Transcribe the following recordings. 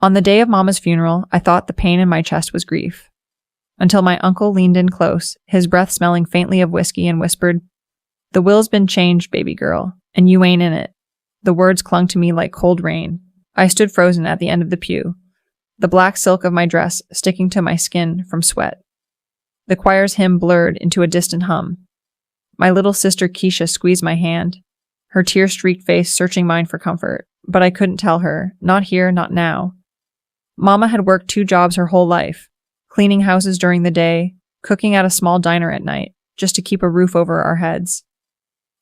On the day of Mama's funeral, I thought the pain in my chest was grief. Until my uncle leaned in close, his breath smelling faintly of whiskey, and whispered, "The will's been changed, baby girl, and you ain't in it." The words clung to me like cold rain. I stood frozen at the end of the pew, the black silk of my dress sticking to my skin from sweat. The choir's hymn blurred into a distant hum. My little sister Keisha squeezed my hand, her tear-streaked face searching mine for comfort, but I couldn't tell her, not here, not now. Mama had worked 2 jobs her whole life, cleaning houses during the day, cooking at a small diner at night, just to keep a roof over our heads.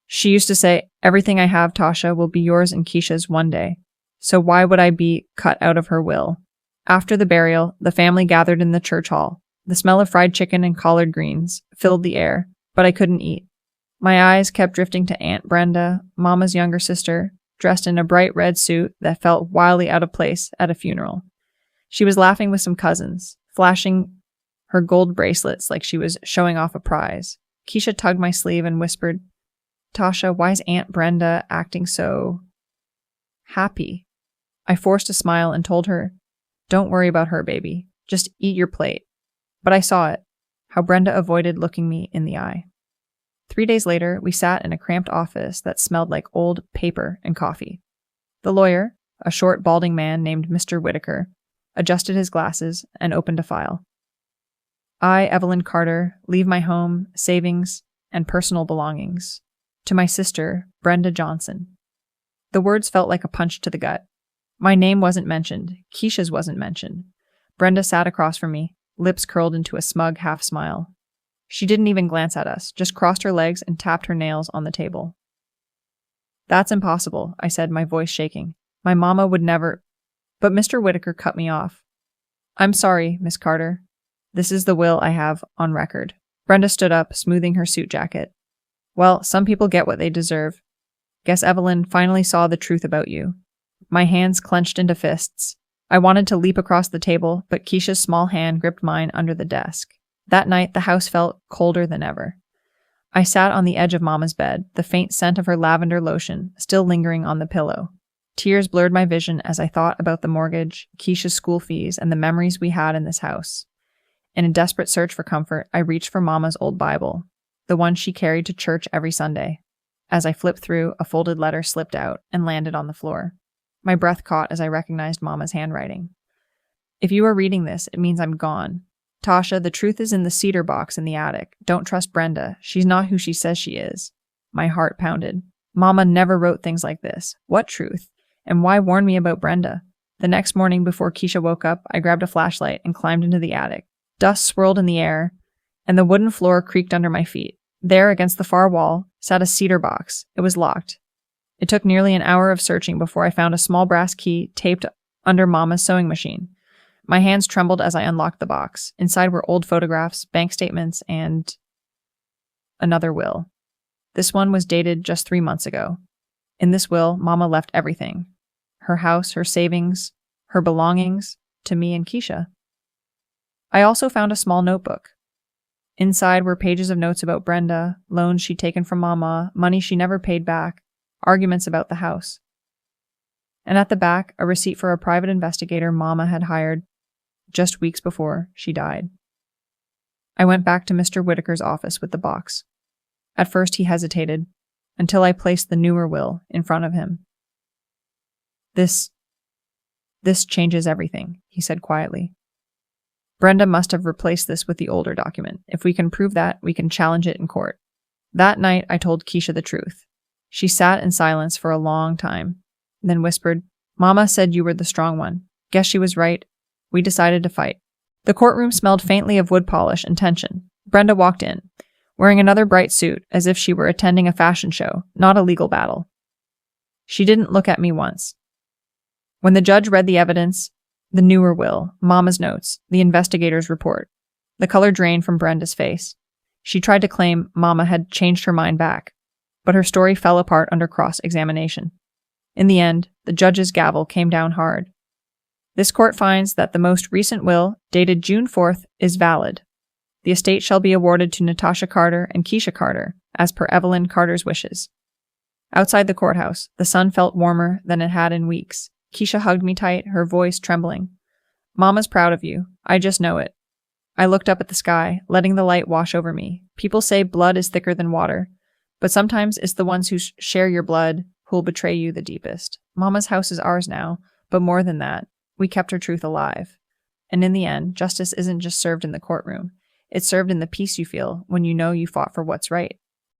She used to say, "Everything I have, Tasha, will be yours and Keisha's one day. So why would I be cut out of her will?" After the burial, the family gathered in the church hall. The smell of fried chicken and collard greens filled the air, but I couldn't eat. My eyes kept drifting to Aunt Brenda, Mama's younger sister, dressed in a bright red suit that felt wildly out of place at a funeral. She was laughing with some cousins, flashing her gold bracelets like she was showing off a prize. Keisha tugged my sleeve and whispered, "Tasha, why's Aunt Brenda acting so happy?" I forced a smile and told her, "Don't worry about her, baby. Just eat your plate." But I saw it, how Brenda avoided looking me in the eye. 3 days later, we sat in a cramped office that smelled like old paper and coffee. The lawyer, a short, balding man named Mr. Whitaker, adjusted his glasses and opened a file. "I, Evelyn Carter, leave my home, savings, and personal belongings to my sister, Brenda Johnson." The words felt like a punch to the gut. My name wasn't mentioned. Keisha's wasn't mentioned. Brenda sat across from me, lips curled into a smug half-smile. She didn't even glance at us, just crossed her legs and tapped her nails on the table. "That's impossible," I said, my voice shaking. "My mama would never—" But Mr. Whitaker cut me off. "I'm sorry, Miss Carter. This is the will I have on record." Brenda stood up, smoothing her suit jacket. "Well, some people get what they deserve. Guess Evelyn finally saw the truth about you." My hands clenched into fists. I wanted to leap across the table, but Keisha's small hand gripped mine under the desk. That night, the house felt colder than ever. I sat on the edge of Mama's bed, the faint scent of her lavender lotion still lingering on the pillow. Tears blurred my vision as I thought about the mortgage, Keisha's school fees, and the memories we had in this house. In a desperate search for comfort, I reached for Mama's old Bible, the one she carried to church every Sunday. As I flipped through, a folded letter slipped out and landed on the floor. My breath caught as I recognized Mama's handwriting. "If you are reading this, it means I'm gone. Tasha, the truth is in the cedar box in the attic. Don't trust Brenda. She's not who she says she is." My heart pounded. Mama never wrote things like this. What truth? And why warn me about Brenda? The next morning before Keisha woke up, I grabbed a flashlight and climbed into the attic. Dust swirled in the air, and the wooden floor creaked under my feet. There, against the far wall, sat a cedar box. It was locked. It took nearly an hour of searching before I found a small brass key taped under Mama's sewing machine. My hands trembled as I unlocked the box. Inside were old photographs, bank statements, and another will. This one was dated just 3 months ago. In this will, Mama left everything. Her house, her savings, her belongings, to me and Keisha. I also found a small notebook. Inside were pages of notes about Brenda, loans she'd taken from Mama, money she never paid back, arguments about the house. And at the back, a receipt for a private investigator Mama had hired just weeks before she died. I went back to Mr. Whitaker's office with the box. At first he hesitated, until I placed the newer will in front of him. This changes everything," he said quietly. "Brenda must have replaced this with the older document. If we can prove that, we can challenge it in court." That night, I told Keisha the truth. She sat in silence for a long time, then whispered, "Mama said you were the strong one. Guess she was right. We decided to fight." The courtroom smelled faintly of wood polish and tension. Brenda walked in, wearing another bright suit, as if she were attending a fashion show, not a legal battle. She didn't look at me once. When the judge read the evidence, the newer will, Mama's notes, the investigator's report, the color drained from Brenda's face. She tried to claim Mama had changed her mind back, but her story fell apart under cross-examination. In the end, the judge's gavel came down hard. "This court finds that the most recent will, dated June 4th, is valid. The estate shall be awarded to Natasha Carter and Keisha Carter, as per Evelyn Carter's wishes." Outside the courthouse, the sun felt warmer than it had in weeks. Keisha hugged me tight, her voice trembling. Mama's proud of you. I just know it. I looked up at the sky, letting the light wash over me. People say blood is thicker than water, but sometimes it's the ones who share your blood who'll betray you the deepest. Mama's house is ours now, but more than that, we kept her truth alive. And in the end, justice isn't just served in the courtroom. It's served in the peace you feel when you know you fought for what's right.